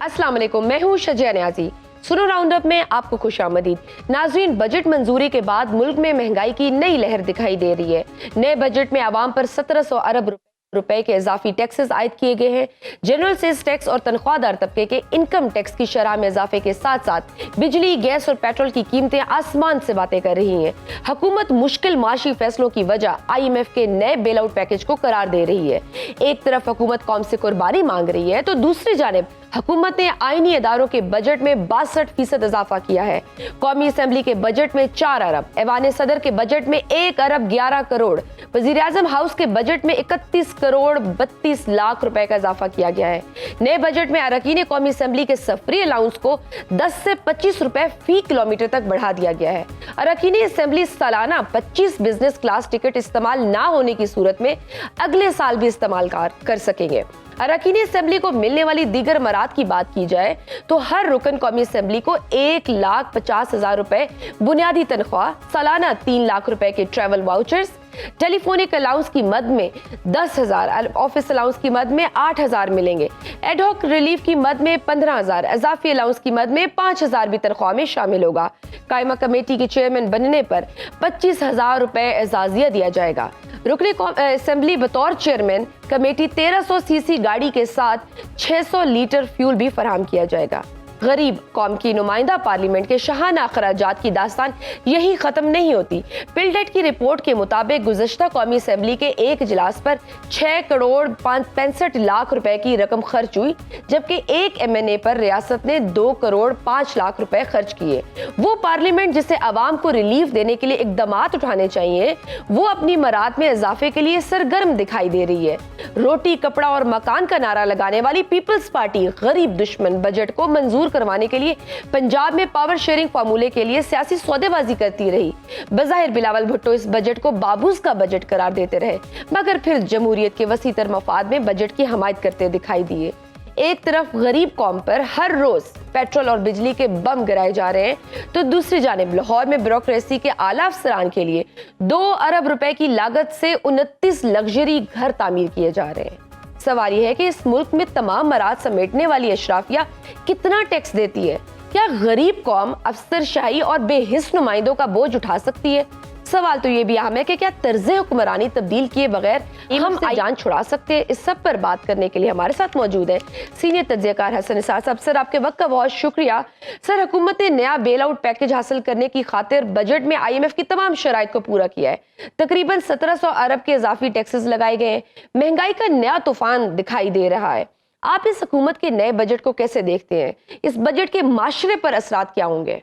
अस्सलाम वालेकुम, मैं हूँ शजिया न्याजी। सुनो राउंडअप में आपको खुशामदीद। नाजरीन, बजट मंजूरी के बाद मुल्क में महंगाई की नई लहर दिखाई दे रही है। नए बजट में आवाम पर 1700 अरब रुपए के इजाफी टैक्सेस आयद किए गए हैं। जनरल सेल्स टैक्स और तनख्वाहदार तबके के इनकम टैक्स की शरह में इजाफे के साथ साथ बिजली, गैस और पेट्रोल की कीमतें आसमान से बातें कर रही हैं। हुकूमत मुश्किल माशी फैसलों की वजह IMF के नए बेल आउट पैकेज को करार दे रही है। एक तरफ हुकूमत कौम से कुर्बानी मांग रही है तो दूसरी जानिब हुकूमत ने आईनी इदारों के बजट में 62% इजाफा किया है। कौमी असेंबली के बजट में 4 अरब, ऐवान सदर के बजट में 1 अरब 11 करोड़, वजीर आजम हाउस के बजट में 31 करोड़ 32 लाख रुपए का इजाफा किया गया है। नए बजट में अरकान कौमी असेंबली के सफरी अलाउंस को 10 से 25 रुपए फी किलोमीटर तक बढ़ा दिया गया है। अरकान असेंबली सालाना 25 बिजनेस क्लास टिकट इस्तेमाल ना होने की सूरत में अगले साल भी इस्तेमाल कर सकेंगे। अरकान असेंबली को मिलने वाली दीगर मराद की बात की जाए तो हर रुकन कौमी असेंबली को 1,50,000 रुपए बुनियादी तनख्वाह, सालाना 3 लाख रुपए के ट्रैवल वाउचर्स, टेलीफोनिक अलाउंस की मद में 10,000, ऑफिस अलाउंस की मद में 8,000 मिलेंगे। एडहॉक रिलीफ की मद में 15,000, इजाफी अलाउंस की मद में 5,000 भी तनख्वाह में शामिल होगा। कायमा कमेटी के चेयरमैन बनने पर 25,000 रुपए एजाजिया दिया जाएगा। रुकने असेंबली बतौर चेयरमैन कमेटी 1300 सीसी गाड़ी के साथ 600 लीटर फ्यूल भी फराहम किया जाएगा। गरीब कौम की नुमाइंदा पार्लियामेंट के शाहाना अखराजात की दास्तान यही खत्म नहीं होती। पिल्डेट की रिपोर्ट के मुताबिक गुज़श्ता कौमी असेंबली के एक इजलास पर 6 करोड़ 65 लाख रुपए की रकम खर्च हुई, जबकि एक MNA पर रियासत ने 2 करोड़ 5 लाख रुपए खर्च किए। वो पार्लियामेंट जिसे आवाम को रिलीफ देने के लिए इकदामात उठाने चाहिए, वो अपनी मराद में इजाफे के लिए सरगर्म दिखाई दे रही है। रोटी, कपड़ा और मकान का नारा लगाने वाली पीपल्स पार्टी गरीब दुश्मन बजट को मंजूर करवाने के लिए पंजाब में पावर शेयरिंग फार्मूले के लिए सियासी सौदेबाजी करती रही। बज़ाहिर बिलावल भुट्टो इस बजट को बाबूस का बजट करार देते रहे, मगर फिर जमहूरियत के वसीतर मफाद में बजट की हमायत करते दिखाई दिए। एक तरफ गरीब कौम पर हर रोज पेट्रोल और बिजली के बम गिराए जा रहे हैं, तो दूसरी जानिब लाहौर में ब्यूरोक्रेसी के आला अफसरान के लिए 2 अरब रुपए की लागत से 29 लग्जरी घर तामीर किए जा रहे हैं। सवाल यह है कि इस मुल्क में तमाम मराद समेटने वाली अशराफिया कितना टैक्स देती है? क्या गरीब कौम अफसरशाही और बेहिस नुमाइंदों का बोझ उठा सकती है? सवाल तो ये भी अहम है कि क्या तर्ज़े हुक्मरानी तब्दील किए बगैर हम जान छुड़ा सकते हैं? इस सब पर बात करने के लिए हमारे साथ मौजूद है सीनियर तज्ज़ियाकार हसन निसार साहब। सर, आपके वक्त का बहुत शुक्रिया। सर, हुकूमत ने नया बेल आउट पैकेज हासिल करने की खातिर बजट में IMF की तमाम शराइत को पूरा किया है। तकरीबन 1700 अरब के इजाफी टैक्सेस लगाए गए हैं। महंगाई का नया तूफान दिखाई दे रहा है। आप इस हुकूमत के नए बजट को कैसे देखते हैं? इस बजट के माशरे पर असरात क्या होंगे?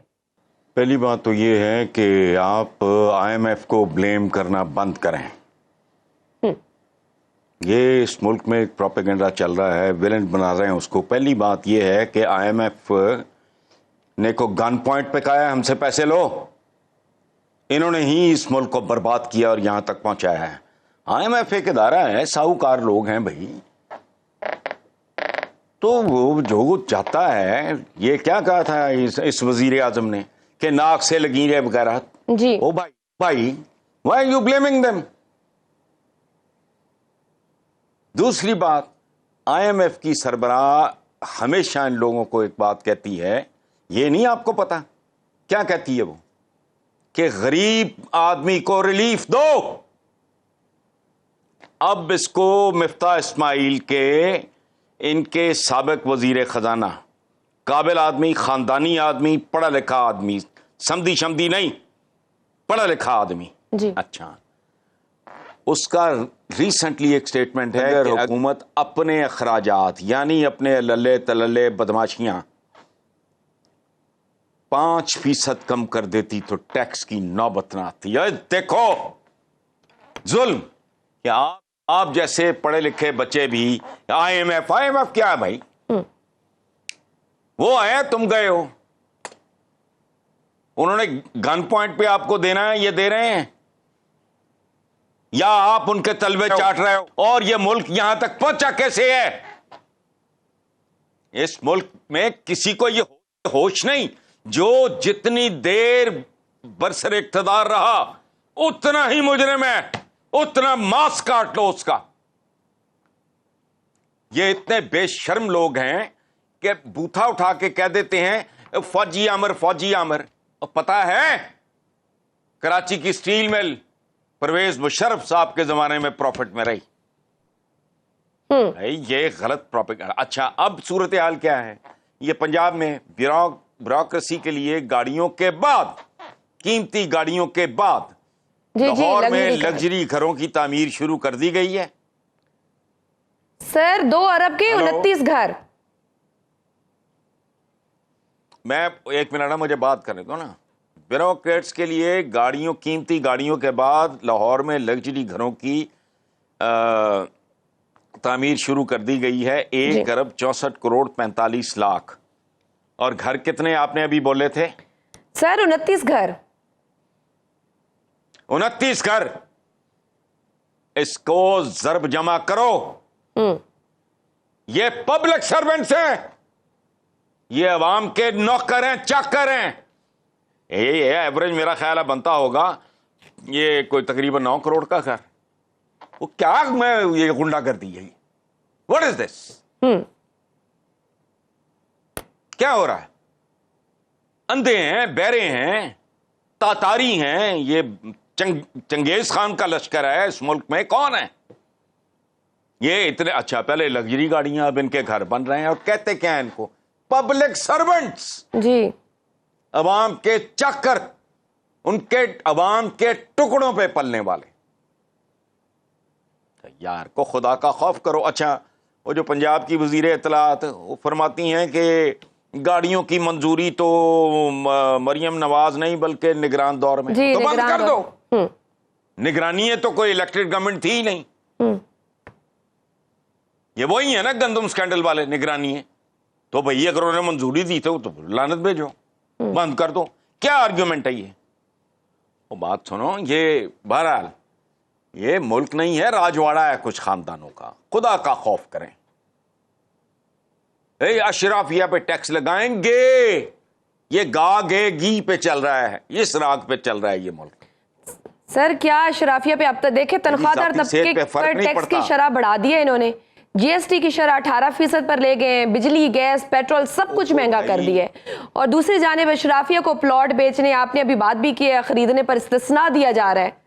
पहली बात तो ये है कि आप IMF को ब्लेम करना बंद करें। ये इस मुल्क में एक प्रोपेगेंडा चल रहा है, विलेन बना रहे हैं उसको। पहली बात ये है कि IMF ने को गन पॉइंट पे कहा है हमसे पैसे लो। इन्होंने ही इस मुल्क को बर्बाद किया और यहां तक पहुंचाया है। IMF एक इदारा है, साहूकार लोग हैं भाई, तो वो जो चाहता है, ये क्या कहा था इस वजीर आजम ने कि नाक से लकीरें वगैरह जी। ओ भाई why are you blaming them? दूसरी बात, IMF की सरबराह हमेशा इन लोगों को एक बात कहती है, ये नहीं आपको पता क्या कहती है वो, कि गरीब आदमी को रिलीफ दो। अब इसको मिफ्ता इस्माइल के इनके साबिक वजीर खजाना, काबिल आदमी, खानदानी आदमी, पढ़ा लिखा आदमी, समधी शमदी नहीं, पढ़ा लिखा आदमी जी। अच्छा, उसका रिसेंटली एक स्टेटमेंट है कि हुकूमत अपने अखराजात यानी अपने लल्ले तलल्ले बदमाशियां 5% कम कर देती तो टैक्स की नौबत ना आती। देखो जुल्म, क्या आप जैसे पढ़े लिखे बच्चे भी IMF क्या है भाई? वो आए, तुम गए हो, उन्होंने गन पॉइंट पे आपको देना है, ये दे रहे हैं, या आप उनके तलवे चाट रहे हो? और ये मुल्क यहां तक पहुंचा कैसे है? इस मुल्क में किसी को ये होश नहीं, जो जितनी देर बरसर इख्तिदार रहा उतना ही मुजरिम है, उतना मांस काट लो उसका। ये इतने बेशर्म लोग हैं कि बूथा उठा के कह देते हैं फौजी आमर फौजी आमर। और पता है कराची की स्टील मिल परवेज मुशर्रफ साहब के जमाने में प्रॉफिट में रही। ये गलत प्रोपेगेंडा। अच्छा, अब सूरत हाल क्या है? ये पंजाब में ब्यूरोक्रेसी के लिए गाड़ियों के बाद, कीमती गाड़ियों के बाद लाहौर में लग्जरी घरों की तामीर शुरू कर दी गई है। सर 2 अरब के 29 घर। मैं एक मिनट ना, मुझे बात करने दो ना। ब्यूरोक्रेट्स के लिए गाड़ियों, कीमती गाड़ियों के बाद लाहौर में लग्जरी घरों की तामीर शुरू कर दी गई है। 1 अरब 64 करोड़ 45 लाख। और घर कितने आपने अभी बोले थे? सर 29 घर। 29 घर। इसको जरब जमा करो। ये पब्लिक सर्वेंट्स हैं, ये अवाम के नौकर हैं, चाकर हैं। ये एवरेज मेरा ख्याल है बनता होगा ये कोई तकरीबन 9 करोड़ का घर। वो क्या मैं ये गुंडागर्दी है? What is this? क्या हो रहा है? अंधे हैं, बहरे हैं, तातारी हैं। ये चंगेज खान का लश्कर है इस मुल्क में। कौन है ये? इतने अच्छा, पहले लग्जरी गाड़ियां, अब इनके घर बन रहे हैं। और कहते क्या है इनको? पब्लिक सर्वेंट्स जी, अवाम के चाकर, उनके अवाम के टुकड़ों पे पलने वाले। यार को खुदा का खौफ करो। अच्छा, वो जो पंजाब की वजीर इत्तलात, वो फरमाती हैं कि गाड़ियों की मंजूरी तो मरियम नवाज नहीं बल्कि निगरान दौर में। तो बंद कर दो। निगरानी है तो कोई इलेक्टेड गवर्नमेंट थी ही नहीं। ये वही है ना गंदम स्कैंडल वाले, निगरानी है। तो भैया अगर उन्होंने मंजूरी दी तो लानत भेजो, बंद कर दो। क्या आर्ग्यूमेंट है ये? वो बात सुनो, ये बहरहाल ये मुल्क नहीं है, राजवाड़ा है कुछ खानदानों का। खुदा का खौफ करें। अशराफिया पे टैक्स लगाएंगे। ये गा गे गी पे चल रहा है, इस राग पे चल रहा है ये मुल्क। सर क्या अशराफिया पे? अब तक देखे तनख्वाहदार तबके पर टैक्स की शरह बढ़ा दी है इन्होंने। जीएसटी की शरह 18% पर ले गए। बिजली, गैस, पेट्रोल सब कुछ महंगा कर दिया है। और दूसरी जानिब अशराफिया को प्लॉट बेचने, आपने अभी बात भी की है, खरीदने पर इस्तिस्ना दिया जा रहा है।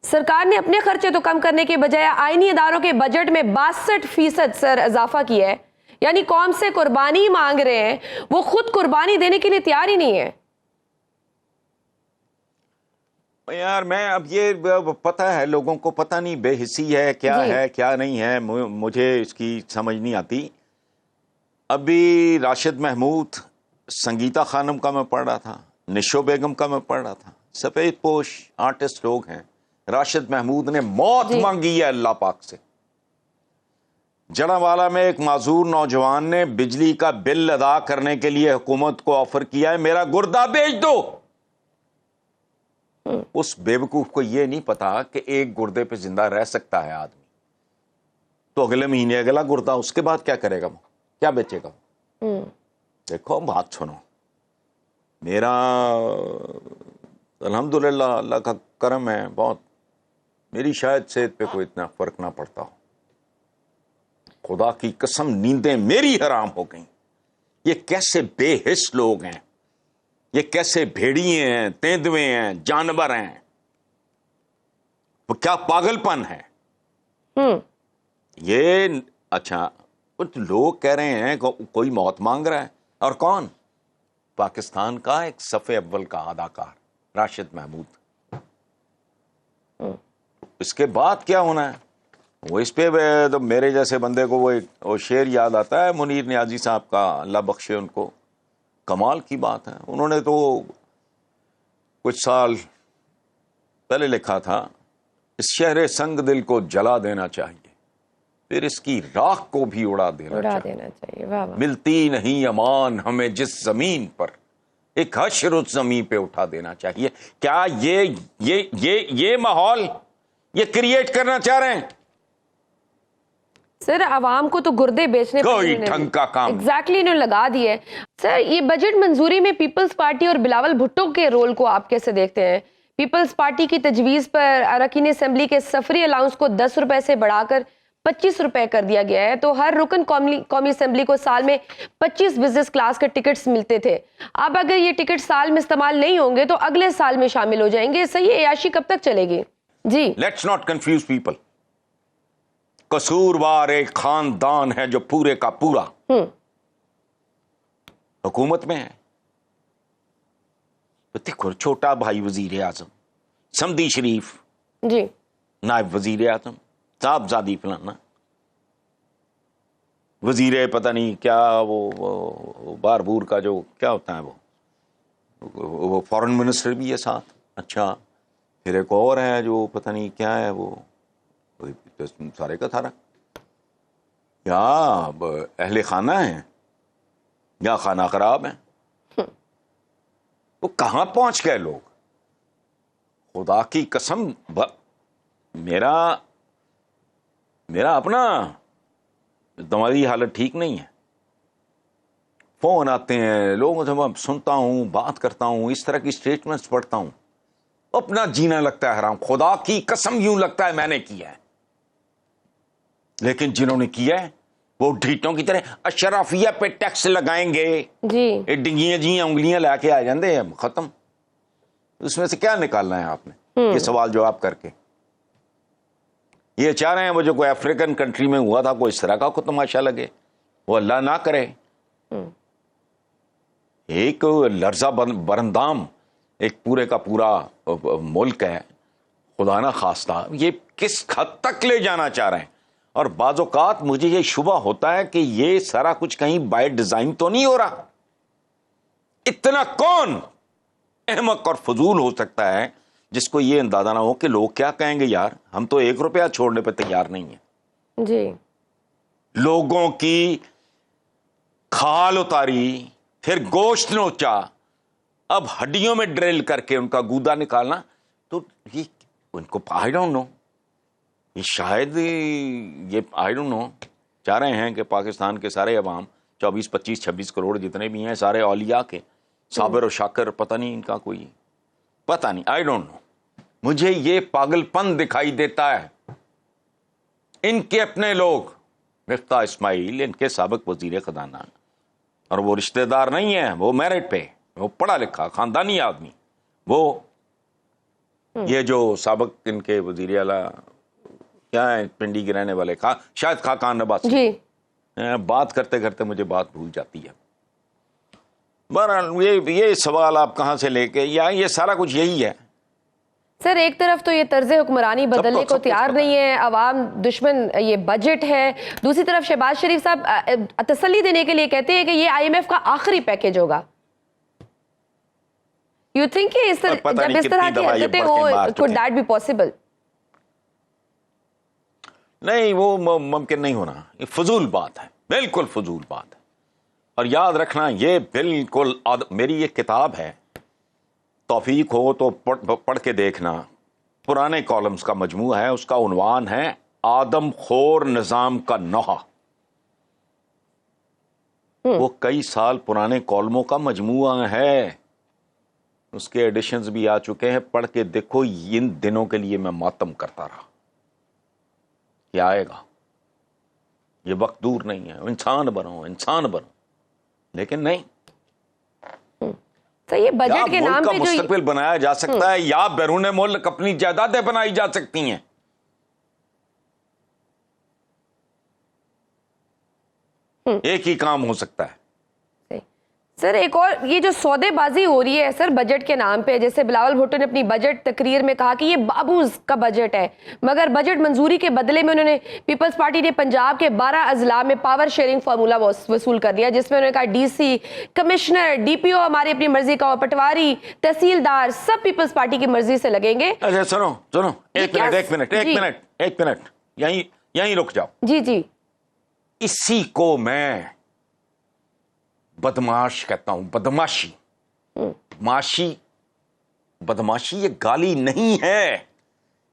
सरकार ने अपने खर्चे तो कम करने के बजाय आईनी इदारों के बजट में 62% सर इजाफा किया है। यानी कौम से कुर्बानी मांग रहे हैं, वो खुद कुर्बानी देने के लिए तैयार ही नहीं है। यार मैं अब ये पता है लोगों को, पता नहीं बेहिसी है क्या नहीं है, मुझे इसकी समझ नहीं आती। अभी राशिद महमूद, संगीता खानम का मैं पढ़ रहा था, निशो बेगम का मैं पढ़ रहा था। सफेद पोश आर्टिस्ट लोग हैं। राशिद महमूद ने मौत मांगी है अल्लाह पाक से। जड़ावाला में एक माजूर नौजवान ने बिजली का बिल अदा करने के लिए हुकूमत को ऑफर किया है, मेरा गुर्दा बेच दो। उस बेवकूफ को यह नहीं पता कि एक गुर्दे पे जिंदा रह सकता है आदमी। तो अगले महीने अगला गुर्दा, उसके बाद क्या करेगा वो? क्या बेचेगा? देखो बात सुनो, मेरा अल्हम्दुलिल्लाह अल्लाह का करम है बहुत, मेरी शायद सेहत पे कोई इतना फर्क ना पड़ता हो। खुदा की कसम नींदें मेरी हराम हो गई। ये कैसे बेहिस लोग हैं, ये कैसे भेड़िए हैं, तेंदुए हैं, जानवर हैं। वो क्या पागलपन है ये? अच्छा, कुछ लोग कह रहे हैं कोई मौत मांग रहा है। और कौन? पाकिस्तान का एक सफ़े अव्वल का अदाकार राशिद महमूद। इसके बाद क्या होना है? वो इस पे तो मेरे जैसे बंदे को वो शेर याद आता है मुनीर नियाजी साहब का, अल्लाह बख्शे उनको। कमाल की बात है, उन्होंने तो कुछ साल पहले लिखा था, इस शहर संग दिल को जला देना चाहिए, फिर इसकी राख को भी उड़ा देना चाहिए। वाह वाह। मिलती नहीं अमान हमें जिस जमीन पर, एक हश्र उस जमीन पे उठा देना चाहिए। क्या ये माहौल ये क्रिएट करना चाह रहे हैं? सर आवाम को तो गुर्दे बेचने कोई ढंग का काम एग्जैक्टली इन्होंने लगा दिए। सर ये बजट मंजूरी में पीपल्स पार्टी और बिलावल भुट्टो के रोल को आप कैसे देखते हैं? पीपल्स पार्टी की तजवीज पर अरकान असेंबली के सफरी अलाउंस को 10 रुपए से बढ़ाकर 25 रुपए कर दिया गया है। तो हर रुकन कौमी असेंबली को साल में 25 बिजनेस क्लास के टिकट्स मिलते थे। अब अगर ये टिकट साल में इस्तेमाल नहीं होंगे तो अगले साल में शामिल हो जाएंगे। सही अयाशी कब तक चलेगी? जी, लेट्स नॉट कंफ्यूज पीपल। कसूरवार एक खानदान है जो पूरे का पूरा हुकूमत में है। तो देखो, छोटा भाई वजीर आजम समदी शरीफ जी, नायब वजीर आजम साहबजादी फलाना वजीर पता नहीं क्या वो बारबूर का जो क्या होता है वो फॉरेन मिनिस्टर भी है साथ। अच्छा, फिर एक और है जो पता नहीं क्या है वो तो सारे का थारा या अहले खाना है या खाना खराब है। वो कहाँ पहुंच गए लोग? खुदा की कसम, मेरा अपना दिमागी हालत ठीक नहीं है। फोन आते हैं लोगों से, मैं सुनता हूं, बात करता हूं, इस तरह की स्टेटमेंट्स पढ़ता हूं, अपना जीना लगता है हराम। खुदा की कसम यूं लगता है मैंने किया है। लेकिन जिन्होंने किया है वो ढीटों की तरह अशराफिया पे टैक्स लगाएंगे जी, ये डिंगियां जी उंगलियां लाके आ जाते हैं, खत्म। उसमें से क्या निकालना है आपने? ये सवाल जवाब करके ये चाह रहे हैं वो जो कोई अफ्रीकन कंट्री में हुआ था, कोई इस तरह का को तमाशा लगे, वो अल्लाह ना करे। एक लर्जा बरंदाम एक पूरे का पूरा मुल्क है, खुदा ना खास्ता ये किस हद तक ले जाना चाह रहे हैं। और बाज़-औक़ात मुझे ये शुबा होता है कि ये सारा कुछ कहीं बाय डिजाइन तो नहीं हो रहा। इतना कौन अहमक और फजूल हो सकता है जिसको ये अंदाजा ना हो कि लोग क्या कहेंगे, यार हम तो 1 रुपया छोड़ने पे तैयार नहीं है। जी, लोगों की खाल उतारी, फिर गोश्त नोचा, अब हड्डियों में ड्रिल करके उनका गूदा निकालना, तो ये उनको आई डोंट नो, ये शायद ये आई डोंट नो चाह रहे हैं कि पाकिस्तान के सारे अवाम 24, 25, 26 करोड़ जितने भी हैं सारे औलिया के साबिर और शाकर, पता नहीं इनका कोई पता नहीं, आई डोंट नो। मुझे ये पागलपन दिखाई देता है। इनके अपने लोग मिफ्ता इस्माइल, इनके साबिक वजीर खजाना, और वो रिश्तेदार नहीं है, वो मेरिट पे, वो पढ़ा लिखा खानदानी आदमी, वो ये जो साबिक इनके वजीर आला क्या है पिंडी के रहने वाले शायद खाकान नवाज जी, बात करते करते मुझे बात भूल जाती है। बहरहाल ये सवाल आप कहां से लेके, या ये सारा कुछ यही है सर। एक तरफ तो ये तर्ज हुक्मरानी बदलने को तैयार नहीं है, अवाम दुश्मन ये बजट है। दूसरी तरफ शहबाज शरीफ साहब तसल्ली देने के लिए कहते हैं कि ये IMF का आखिरी पैकेज होगा। यू थिंक जब इस तरह की हरकतें हो, कुड दैट बी पॉसिबल? नहीं, वो मुमकिन नहीं होना। ये फजूल बात है, बिल्कुल फजूल बात है। और याद रखना, ये बिल्कुल मेरी ये किताब है, तौफीक हो तो पढ़ के देखना, पुराने कॉलम्स का मजमू है, उसका उन्वान है आदम खोर निजाम का नोहा। वो कई साल पुराने कॉलमों का मजमुआ है, उसके एडिशंस भी आ चुके हैं, पढ़ के देखो। इन दिनों के लिए मैं मातम करता रहा, क्या आएगा, ये वक्त दूर नहीं है, इंसान बनो, लेकिन नहीं। तो ये बजट के नाम पे जो मुस्तकबिल बनाया जा सकता है, या बैरून मुल्क अपनी जायदादें बनाई जा सकती हैं। एक ही काम हो सकता है। सर एक और ये जो सौदेबाजी हो रही है सर बजट के नाम पे, जैसे बिलावल भुट्टो ने अपनी बजट तकरीर में कहा कि ये बाबूज का बजट है, मगर बजट मंजूरी के बदले में उन्होंने पीपल्स पार्टी ने पंजाब के 12 अजला में पावर शेयरिंग फार्मूला वसूल कर दिया, जिसमें उन्होंने कहा DC, कमिश्नर, DPO हमारी अपनी मर्जी का, पटवारी, तहसीलदार सब पीपल्स पार्टी की मर्जी से लगेंगे। अच्छा सुनो एक मिनट यहीं रुक जाओ। जी, इसी को मैं बदमाश कहता हूं, बदमाशी ये गाली नहीं है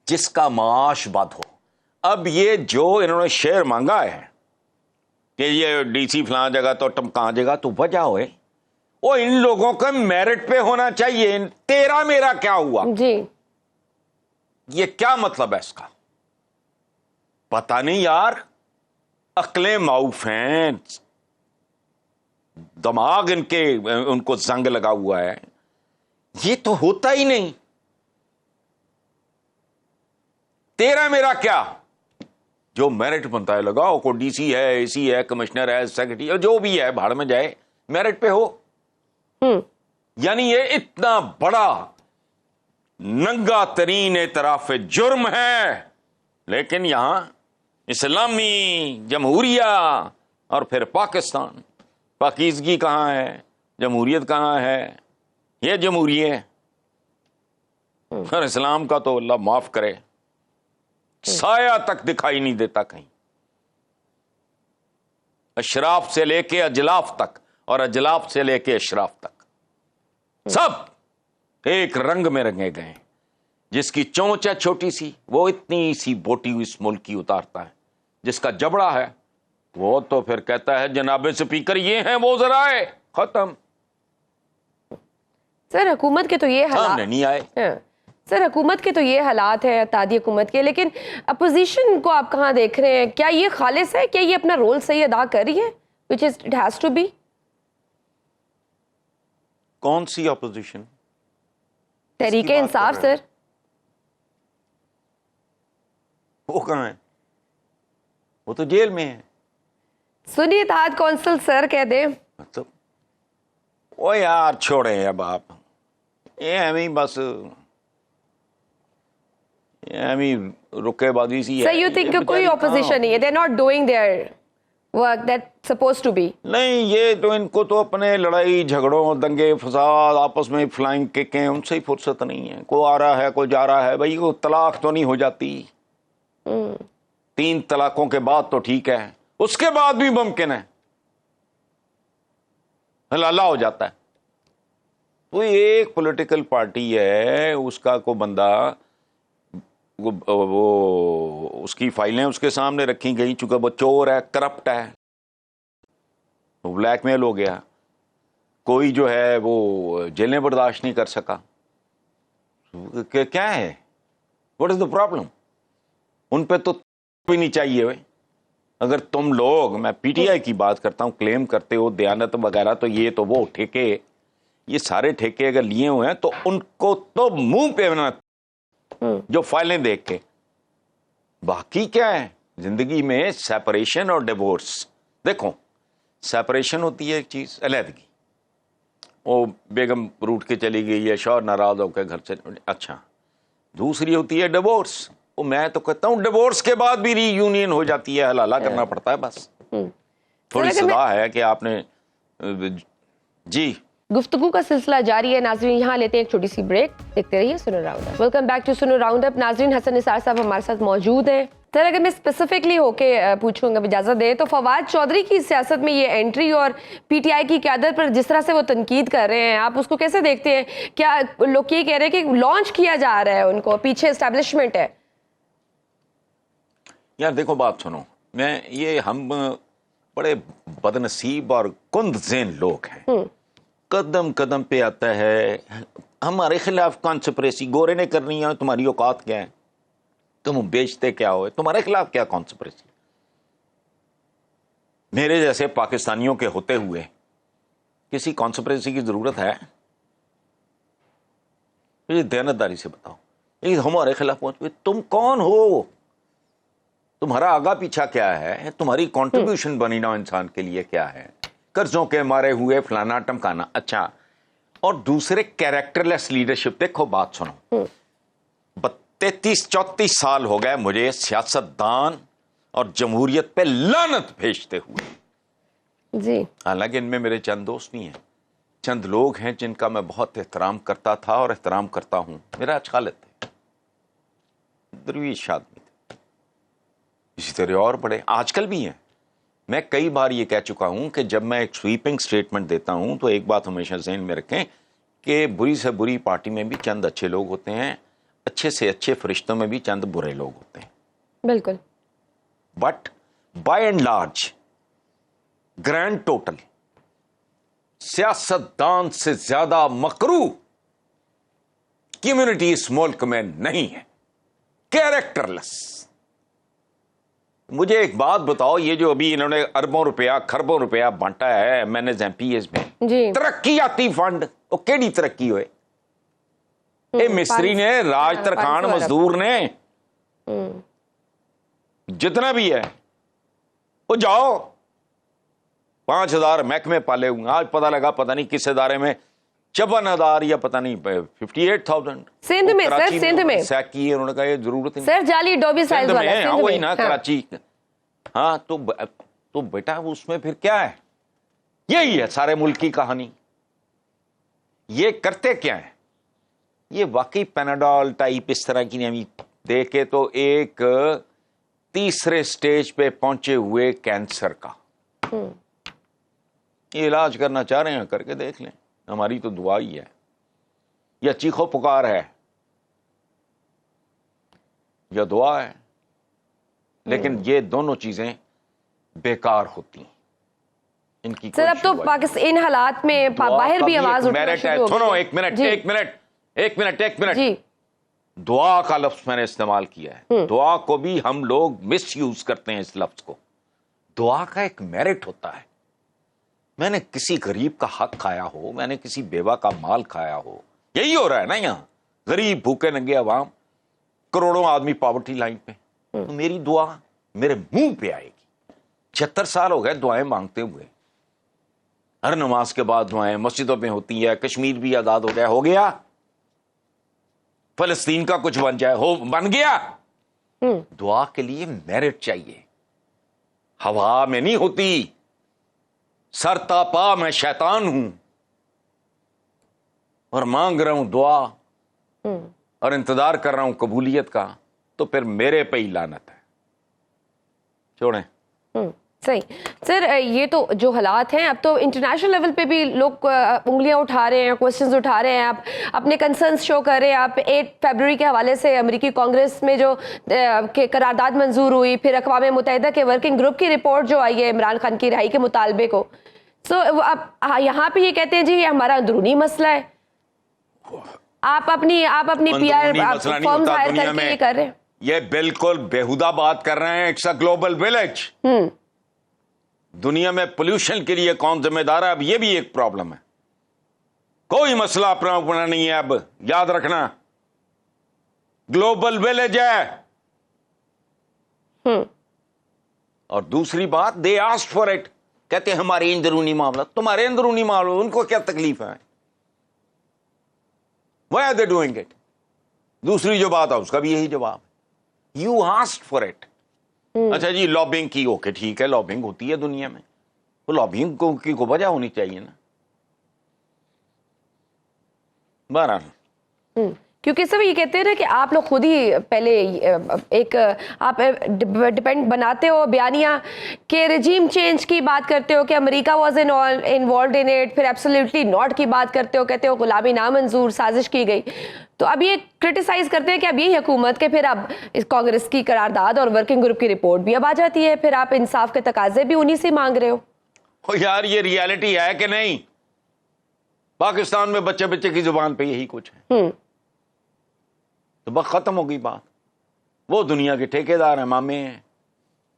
जिसका माश बद हो। अब ये जो इन्होंने शेयर मांगा है कि ये DC फलां जगह तो टमका जगह, तो वजह हो वो इन लोगों का मेरिट पे होना चाहिए। तेरा मेरा क्या हुआ जी, ये क्या मतलब है इसका? पता नहीं यार, अक्लें माऊफ हैं, दिमाग इनके, उनको जंग लगा हुआ है। ये तो होता ही नहीं। तेरा मेरा क्या, जो मेरिट बनता है लगाओ, को डीसी है, एसी है, कमिश्नर है, सेक्रेटरी, जो भी है भाड़ में जाए, मेरिट पे हो। यानी ये इतना बड़ा नंगा तरीन एतराफ जुर्म है, लेकिन यहां इस्लामी जमहूरिया और फिर पाकिस्तान, पाकीज़गी कहां है, जमहूरियत कहां है? ये जमहूरियत है। और इस्लाम का तो अल्लाह माफ करे, साया तक दिखाई नहीं देता कहीं। अशराफ से लेके अजलाफ तक और अजलाफ से लेके अशराफ तक सब एक रंग में रंगे गए। जिसकी चोंच है छोटी सी, वो इतनी सी बोटी हुई इस मुल्क की उतारता है। जिसका जबड़ा है वो तो फिर कहता है जनाबे स्पीकर ये हैं वो जराए, खत्म। सर हुकूमत के तो ये सामने नहीं आए। सर हुकूमत के तो ये हालात है, तादी हुकूमत के, लेकिन अपोजिशन को आप कहाँ देख रहे हैं? क्या ये खालिस है? क्या ये अपना रोल सही अदा कर रही है, which is it has to be? कौन सी अपोजिशन? तहरीके इंसाफ सर। वो कहाँ है? वो तो जेल में है। सुनिए इत्तेहाद कौंसिल सर कह दे। मतलब ओ यार छोड़े अब आप, ये हमें बस हमें रुकेबाजी सी है। सर यू थिंक कोई ऑपोजिशन नहीं है, they are not doing their work that supposed to be? नहीं, ये तो इनको तो अपने लड़ाई झगड़ों, दंगे फसाद, आपस में फ्लाइंग किकें, उनसे ही फुर्सत नहीं है। कोई आ रहा है, कोई जा रहा है। भाई वो तलाक तो नहीं हो जाती। 3 तलाकों के बाद तो ठीक है, उसके बाद भी मुमकिन है हलाला हो जाता है। वो एक पॉलिटिकल पार्टी है, उसका को बंदा वो उसकी फाइलें उसके सामने रखी गई, चूंकि वो चोर है, करप्ट है, वो ब्लैकमेल हो गया। कोई जो है वो जेलें बर्दाश्त नहीं कर सका। क्या है, व्हाट इज द प्रॉब्लम? उन पे तो भी नहीं चाहिए भाई। अगर तुम लोग, मैं पीटीआई की बात करता हूं, क्लेम करते हो दयानत वगैरह, तो ये तो वो ठेके, ये सारे ठेके अगर लिए हुए हैं तो उनको तो मुंह पे ना जो फाइलें देख के। बाकी क्या है जिंदगी में? सेपरेशन और डिवोर्स। देखो, सेपरेशन होती है एक चीज, अलहदगी। वो बेगम रूठ के चली गई है, शौहर नाराज होकर घर से, अच्छा। दूसरी होती है डिवोर्स। वो मैं तो कहता हूं डिवोर्स के बाद भी रीयूनियन हो जाती है, हलाला करना पड़ता है बस। थोड़ी सलाह है कि आपने जी। गुफ्तगू का सिलसिला जारी है नाजरीन, यहाँ लेते हैं एक छोटी सी ब्रेक, देखते रहिए Suno round up. Welcome back to Suno round up. नाजरीन हसन निसार साहब हमारे साथ मौजूद हैं। सर अगर मैं स्पेसिफिकली होके पूछूंगा, इजाजत दे, तो फवाद चौधरी की सियासत में ये एंट्री और पीटीआई की क़यादत पर जिस तरह से वो तनकीद कर रहे हैं, आप उसको कैसे देखते हैं? क्या लोग ये कह रहे हैं कि लॉन्च किया जा रहा है उनको, पीछे एस्टेब्लिशमेंट है? यार देखो, बात सुनो, हम बड़े बदनसीब और कुंद-ज़ेन लोग हैं। कदम कदम पे आता है हमारे खिलाफ कॉन्स्पिरेसी, गोरे ने करनी है, तुम्हारी औकात क्या है? तुम बेचते क्या हो? तुम्हारे खिलाफ क्या कॉन्स्पिरेसी? मेरे जैसे पाकिस्तानियों के होते हुए किसी कॉन्स्पिरेसी की जरूरत है? मुझे दयानतदारी से बताओ, ये हमारे खिलाफ पहुंच, तुम कौन हो? तुम्हारा आगा पीछा क्या है? तुम्हारी कंट्रीब्यूशन बनी ना इंसान के लिए क्या है? कर्जों के मारे हुए फलाना टमकाना, अच्छा। और दूसरे कैरेक्टरलेस लीडरशिप। देखो बात सुनो, 33-34 साल हो गए मुझे सियासतदान और जमहूरियत पे लानत भेजते हुए जी। हालांकि इनमें मेरे चंद दोस्त भी हैं, चंद लोग हैं जिनका मैं बहुत एहतराम करता था और एहतराम करता हूं। मेरा खालिद थे, दरवेश आदमी थे, इसी तरह और बड़े आजकल भी हैं। मैं कई बार ये कह चुका हूं कि जब मैं एक स्वीपिंग स्टेटमेंट देता हूं तो एक बात हमेशा ज़हन में रखें कि बुरी से बुरी पार्टी में भी चंद अच्छे लोग होते हैं, अच्छे से अच्छे फरिश्तों में भी चंद बुरे लोग होते हैं। बिल्कुल। But by and large, grand total, सियासतदान से ज्यादा मकरू कम्युनिटी इस मुल्क में नहीं है। कैरेक्टरलेस, मुझे एक बात बताओ, ये जो अभी इन्होंने अरबों रुपया खरबों रुपया बांटा है MNS में जी तरक्की आती फंड, वो केड़ी तरक्की होए? ए मिस्त्री ने, राज तरखान मजदूर ने, जितना भी है वो जाओ 5,000 महकमे पाले हुए। आज पता लगा पता नहीं किस इदारे में 54,000 या पता नहीं 58,000 सिंध में सर, सिंध में सैक की है। उन्होंने कहा ये जरूरत नहीं सर, जाली डोबी साइज वाला है, सिंध वही में। ना कराची। हाँ तो बेटा उसमें फिर क्या है? यही है सारे मुल्क की कहानी। ये करते क्या है? ये वाकई पेनाडोल टाइप इस तरह की नहीं दे के तो एक तीसरे स्टेज पे पहुंचे हुए कैंसर का ये इलाज करना चाह रहे हैं, करके देख लें। हमारी तो दुआ ही है, या चीखो पुकार है या दुआ है, लेकिन ये दोनों चीजें बेकार होती हैं। इनकी सर अब तो पाकिस्तान इन हालात में बाहर भी आवाज उठना मेरिट है। शुरू हो गई सुनो है। एक मिनट जी। एक मिनट एक मिनट एक मिनट जी दुआ का लफ्ज मैंने इस्तेमाल किया है। दुआ को भी हम लोग मिस यूज करते हैं इस लफ्ज को। दुआ का एक मेरिट होता है। मैंने किसी गरीब का हक खाया हो, मैंने किसी बेवा का माल खाया हो, यही हो रहा है ना यहाँ। गरीब भूखे नंगे अवाम, करोड़ों आदमी पॉवर्टी लाइन पे, तो मेरी दुआ मेरे मुंह पे आएगी। 76 साल हो गए दुआएं मांगते हुए, हर नमाज के बाद दुआएं मस्जिदों में होती है। कश्मीर भी आजाद हो गया, फलस्तीन का कुछ बन जाए, हो बन गया। दुआ के लिए मेरिट चाहिए, हवा में नहीं होती। सरता पा मैं शैतान हूं और मांग रहा हूं दुआ और इंतजार कर रहा हूं कबूलियत का, तो फिर मेरे पे ही लानत है। छोड़ें। सही सर, ये तो जो हालात हैं, अब तो इंटरनेशनल लेवल पे भी लोग उंगलियां उठा रहे हैं, क्वेश्चंस उठा रहे हैं, आप अपने कंसर्न्स शो कर रहे हैं। आप 8 फरवरी के हवाले से अमेरिकी कांग्रेस में जो करारदाद मंजूर हुई, फिर अक़वाम मुत्तहिदा के वर्किंग ग्रुप की रिपोर्ट जो आई है इमरान खान की रिहाई के मुतालबे को, सो अब यहाँ पे ये कहते हैं जी ये हमारा अंदरूनी मसला है। आप अपनी PR फर्म्स हायर करके ये कर रहे हैं। ये बिल्कुल बेहुदा बात कर रहे हैं। It's a global village. दुनिया में पोल्यूशन के लिए कौन जिम्मेदार है? अब ये भी एक प्रॉब्लम है। कोई मसला अपना नहीं है। अब याद रखना, ग्लोबल विलेज है। और दूसरी बात, दे आस्क्ड फॉर इट। कहते हैं हमारे अंदरूनी मामला। तुम्हारे अंदरूनी मामला, उनको क्या तकलीफ है? Why are they doing it? दूसरी जो बात है उसका भी यही जवाब, यू आस्क्ड फॉर इट। अच्छा जी, लॉबिंग की, ओके ठीक है, लॉबिंग होती है दुनिया में, तो लॉबिंग को वजह होनी चाहिए ना। बहरहाल क्योंकि सब ये कहते हैं ना कि आप लोग खुद ही पहले एक आप डिपेंड बनाते हो बयानिया के रिजीम चेंज की बात करते हो कि America was involve in it, फिर एब्सोल्युटली नॉट की बात करते हो, कहते हो गुलामी नामंजूर साजिश की गई। तो अब ये क्रिटिसाइज करते हैं कि अब यही हुकूमत के फिर अब इस कांग्रेस की करारदाद और वर्किंग ग्रुप की रिपोर्ट भी अब आ जाती है, फिर आप इंसाफ के तकाजे भी उन्हीं से मांग रहे हो। यार ये रियलिटी है कि नहीं? पाकिस्तान में बच्चे बच्चे की जुबान पे यही कुछ है, तो बस खत्म हो गई बात। वो दुनिया के ठेकेदार हैं, मामे हैं,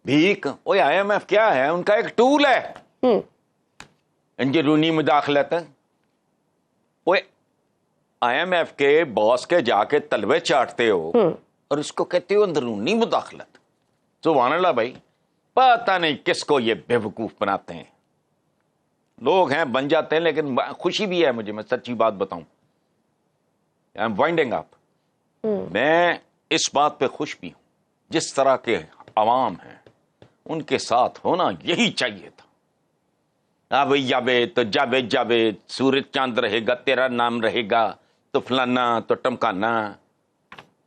भीख। ओए IMF क्या है? उनका एक टूल है अंदरूनी मुदाखलत। ओए IMF के बॉस के जाके तलवे चाटते हो और इसको कहते हो अंदरूनी मुदाखलत। सुभान अल्लाह भाई, पता नहीं किसको ये बेवकूफ बनाते हैं। लोग हैं, बन जाते हैं, लेकिन खुशी भी है मुझे, मैं सच्ची बात बताऊं, आई एम वाइंडिंग अप। मैं इस बात पे खुश भी हूं, जिस तरह के अवाम हैं उनके साथ होना यही चाहिए था। अब जावेद तो जावेद जावेद, सूरज चांद रहेगा, तेरा नाम रहेगा, तो फलाना तो टमकाना,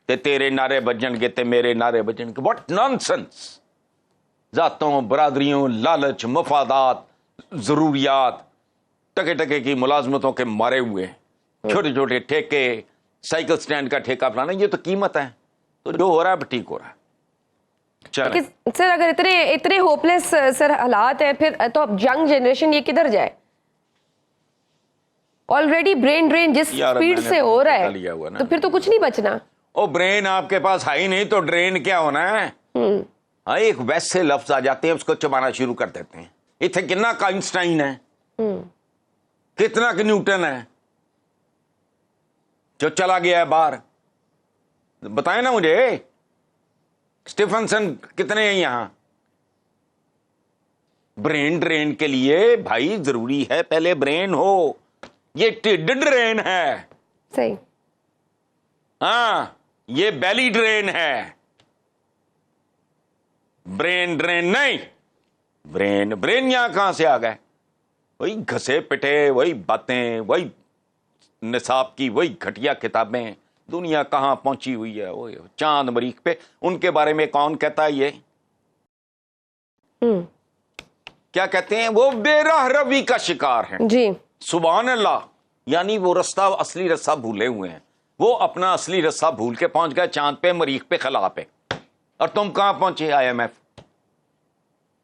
ते तेरे नारे बजणगे ते मेरे नारे बजणगे। What nonsense. जातों, बरादरियों, लालच, मफादात, जरूरियात, टके टके की मुलाजमतों के मारे हुए, छोटे छोटे ठेके, साइकिल स्टैंड का ठेका फलाना, ये तो कीमत है। तो जो हो रहा है ठीक हो रहा है। चलो सर, अगर इतने होपलेस सर हालात है, फिर तो अब यंग जनरेशन ये किधर जाए? ऑलरेडी ब्रेन ड्रेन जिस स्पीड से हो रहा है, तो फिर तो कुछ नहीं बचना। ओ ब्रेन आपके पास है ही नहीं, तो ड्रेन क्या होना है? हाँ, एक वैसे लफ्ज आ जाते हैं उसको चबाना शुरू कर देते हैं। इतने कितना का आइंस्टाइन है, कितना का न्यूटन है जो चला गया है बाहर, बताए ना मुझे। स्टीफनसन कितने हैं यहां। ब्रेन ड्रेन के लिए भाई जरूरी है पहले ब्रेन हो, ये टिड ड्रेन है। सही। हाँ, ये बेली ड्रेन है, ब्रेन ड्रेन नहीं। ब्रेन ब्रेन यहां कहां से आ गए? वही घसे पिटे, वही बातें, वही निसाब की वही घटिया किताबें। दुनिया कहां पहुंची हुई है, वो चांद मरीख पे। उनके बारे में कौन कहता है ये? क्या कहते हैं? वो बेराह रवी का शिकार है जी। सुभान अल्लाह। यानी वो रास्ता, असली रास्ता भूले हुए हैं। वो अपना असली रास्ता भूल के पहुंच गए चांद पे, मरीख पे, खला पे। और तुम कहां पहुंचे? IMF।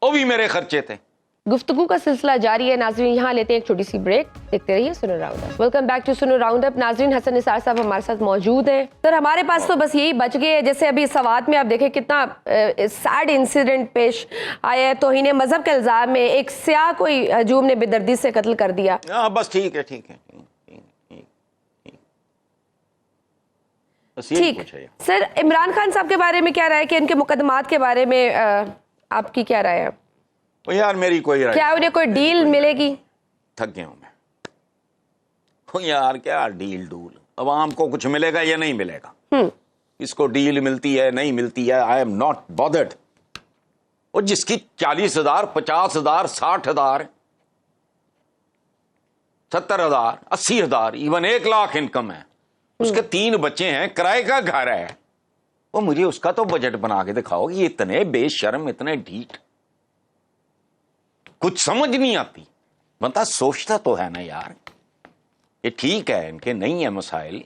वो भी मेरे खर्चे थे। गुफ्तगू का सिलसिला जारी है नाजरीन, यहाँ लेते हैं एक छोटी सी ब्रेक, देखते रहिए सुनो राउंडअप। वेलकम बैक टू सुनो राउंडअप। नाजरीन, हसन निसार साहब हमारे साथ मौजूद हैं। सर, हमारे पास तो बस यही बच गए, जैसे अभी सवात में आप देखें कितना सैड इंसिडेंट पेश आया है। तौहीन मजहब के इल्जाम में एक सियाह कोई हजूम ने बेदर्दी से कत्ल कर दिया। हाँ, बस ठीक है, ठीक है, बस यही ठीक। कुछ है। सर, इमरान खान साहब के बारे में क्या राय है कि इनके मुकदमात के बारे में आपकी क्या राय है? तो यार मेरी कोई राय, क्या उन्हें कोई डील मिलेगी? थक गया हूं मैं। तो यार क्या डील डूल, अवाम को कुछ मिलेगा या नहीं मिलेगा? इसको डील मिलती है नहीं मिलती है, आई एम नॉट बॉदर्ड। और जिसकी 40,000, 50,000, 60,000, 70,000, 80,000, इवन 1 लाख इनकम है, उसके 3 बच्चे हैं, किराए का घर है, वो मुझे उसका तो बजट बना के दिखाओ। ये इतने बेशर्म, इतने ढीठ, कुछ समझ नहीं आती। बंदा सोचता तो है ना यार, ये ठीक है इनके नहीं है मसाइल,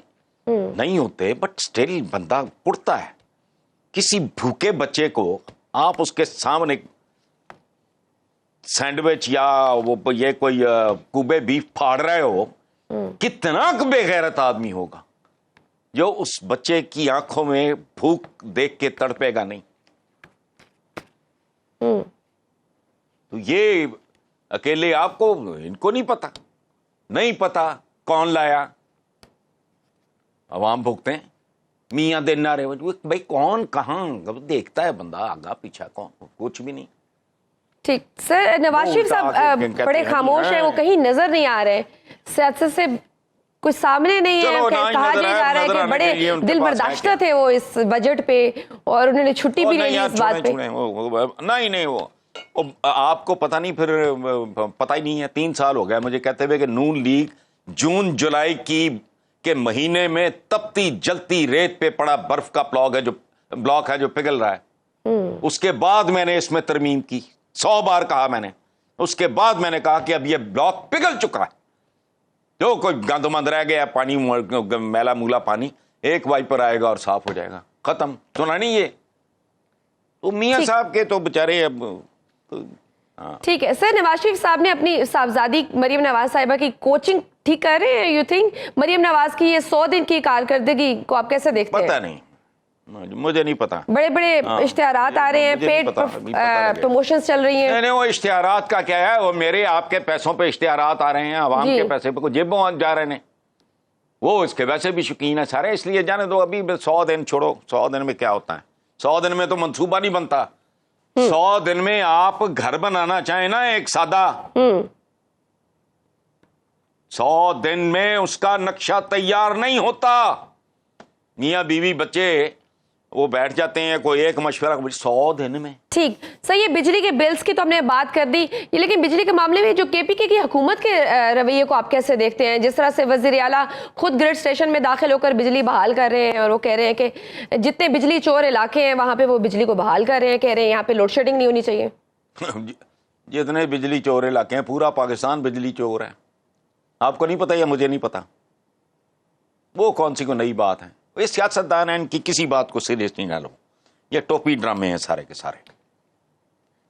नहीं होते, बट स्टिल बंदा उड़ता है। किसी भूखे बच्चे को आप उसके सामने सैंडविच या वो ये कोई कुबे बीफ फाड़ रहे हो, कितना बेगैरत आदमी होगा जो उस बच्चे की आंखों में भूख देख के तड़पेगा नहीं। तो ये अकेले आपको, इनको नहीं पता, नहीं पता कौन लाया, अवाम भुगते हैं। मियाँ दिन ना रहे भाई, कौन कहाँ देखता है बंदा, आगा पीछा कौन, कुछ भी नहीं। ठीक। सर, नवाज शरीफ साहब बड़े खामोश हैं, वो कहीं नजर नहीं आ रहे, सियासत से कुछ सामने नहीं है। कहा जा रहा है कि बड़े दिल बर्दाश्त थे वो इस बजट पे, और उन्होंने छुट्टी भी ले ली इस बात पे। नहीं, वो आपको पता नहीं, फिर पता ही नहीं है। 3 साल हो गए मुझे कहते हुए कि नून लीग जून जुलाई के महीने में तपती जलती रेत पे पड़ा बर्फ का ब्लॉक है जो पिघल रहा है। उसके बाद मैंने इसमें तरमीम की, 100 बार कहा मैंने। उसके बाद मैंने कहा कि अब ये ब्लॉक पिघल चुका है, जो कोई गंदमंद रह गया पानी, मैला मूला पानी, एक वाइपर आएगा और साफ हो जाएगा, खत्म। सुना नहीं ये? तो मियां साहब के तो बेचारे अब ठीक है। सर, नवाज शरीफ साहब ने अपनी साहबजादी मरियम नवाज साहिबा की कोचिंग ठीक कर रहे हैं? यू थिंक मरियम नवाज की ये 100 दिन की कारकर्दगी को आप कैसे देखते हैं? पता नहीं, मुझे नहीं पता। बड़े बड़े इश्तिहारात आ रहे हैं, पेड प्रमोशंस चल रही हैं। नहीं, वो इश्तिहारात का क्या है, वो मेरे आपके पैसों पे इश्तिहारात आ रहे हैं, आवाम के पैसे पे जेबों जा रहे हैं। वो इसके वैसे भी शौकीन है सारे, इसलिए जाने दो। अभी 100 दिन छोड़ो, 100 दिन में क्या होता है? 100 दिन में तो मंसूबा नहीं बनता। 100 दिन में आप घर बनाना चाहें ना एक सादा, 100 दिन में उसका नक्शा तैयार नहीं होता। मियाँ बीवी बच्चे वो बैठ जाते हैं, कोई एक मशवरा 100 दिन में। ठीक। सर, ये बिजली के बिल्स की तो हमने बात कर दी, ये लेकिन बिजली के मामले में जो केपीके की हुकूमत के रवैये को आप कैसे देखते हैं? जिस तरह से वजीर आला खुद ग्रिड स्टेशन में दाखिल होकर बिजली बहाल कर रहे हैं, और वो कह रहे हैं कि जितने बिजली चोर इलाके हैं वहां पे वो बिजली को बहाल कर रहे हैं, कह रहे हैं यहाँ पे लोड शेडिंग नहीं होनी चाहिए। जितने बिजली चोर इलाके हैं, पूरा पाकिस्तान बिजली चोर है। आपको नहीं पता या मुझे नहीं पता? वो कौन सी को नई बात है? ये सियासतदान है, इनकी किसी बात को सीरियसली ना लो, ये टोपी ड्रामे हैं सारे के सारे।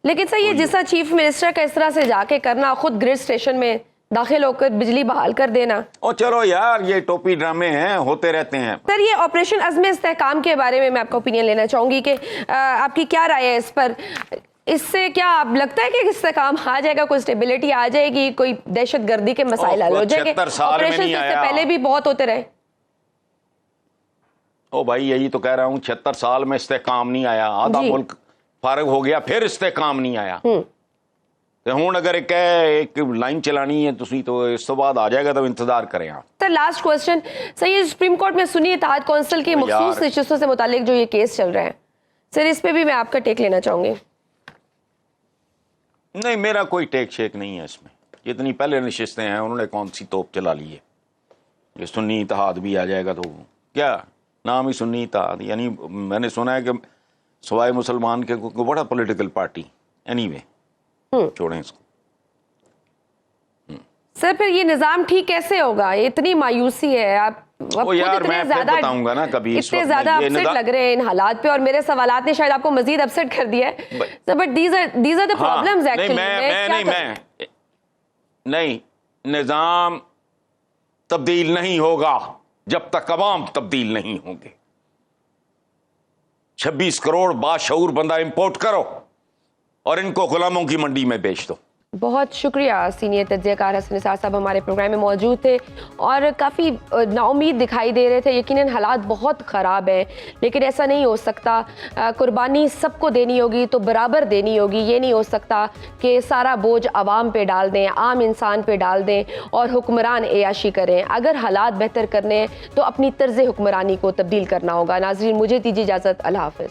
लेकिन सर, ये जिस चीफ मिनिस्टर का इस तरह से जाके करना, खुद ग्रिड स्टेशन में दाखिल होकर बिजली बहाल कर देना। ओ चलो यार, ये टोपी ड्रामे हैं, होते रहते हैं। सर, ये ऑपरेशन अज़्म इस्तेहकाम के बारे में मैं आपका ओपिनियन लेना चाहूंगी कि आपकी क्या राय है इस पर? इससे क्या आप लगता है कि इस्तेहकाम आ जाएगा, कोई स्टेबिलिटी आ जाएगी, कोई दहशतगर्दी के मसाइल हल हो जाएंगे? 76 साल में ऑपरेशन नहीं इससे आया। पहले भी बहुत होते रहे। ओ भाई, यही तो कह रहा हूँ, 76 साल में इस्तेहकाम नहीं आया, आधा जी। मुल्क फारग हो गया, फिर इस्तेहकाम नहीं आया। ਤੇ ਹੁਣ अगर एक लाइन चलानी है तुसी तो इस तो बाद आ जाएगा, तो इंतजार करें आप। Sir, last question. सर, ये सुप्रीम कोर्ट में सुन्नी इत्तेहाद कौंसिल की मखसूस नशिस्तों से मुतालिक जो ये केस चल रहा है, सर इस पे भी मैं आपका टेक लेना चाहूंगी। नहीं, मेरा कोई टेक शेक नहीं है इसमें। जितनी पहले नशिस्तें हैं उन्होंने कौन सी तोप चला ली है। ये सुन्नी इत्तेहाद भी आ जाएगा तो क्या नाम ही सुन्नी इत्तेहाद, यानी मैंने सुना है कि सवाए मुसलमान के को बड़ा पॉलिटिकल पार्टी। एनीवे, छोड़ें इसको। सर, फिर ये निजाम ठीक कैसे होगा? ये इतनी मायूसी है, आप ओ यार, मैं फिर बताऊंगा ना कभी। इतने ज्यादा अपसेट लग रहे हैं इन हालात पे, और मेरे सवालात ने शायद आपको मजीद अपसेट कर दिया है। But these are the problems actually. नहीं, निजाम तब्दील नहीं होगा जब तक अवाम तब्दील नहीं होंगे। 26 करोड़ बाशऊर बंदा इंपोर्ट करो और इनको गुलामों की मंडी में बेच दो। बहुत शुक्रिया। सीनियर तज्ज़ियाकार हसन निसार साहब हमारे प्रोग्राम में मौजूद थे और काफ़ी नाउमीद दिखाई दे रहे थे। यकीनन हालात बहुत ख़राब हैं, लेकिन ऐसा नहीं हो सकता। कुर्बानी सबको देनी होगी तो बराबर देनी होगी। ये नहीं हो सकता कि सारा बोझ आवाम पे डाल दें, आम इंसान पे डाल दें और हुक्मरान एयाशी करें। अगर हालात बेहतर करने हैं तो अपनी तर्ज़ हुक्मरानी को तब्दील करना होगा। नाज़रीन, मुझे दीजिए इजाज़त। अल्लाह हाफ़िज़।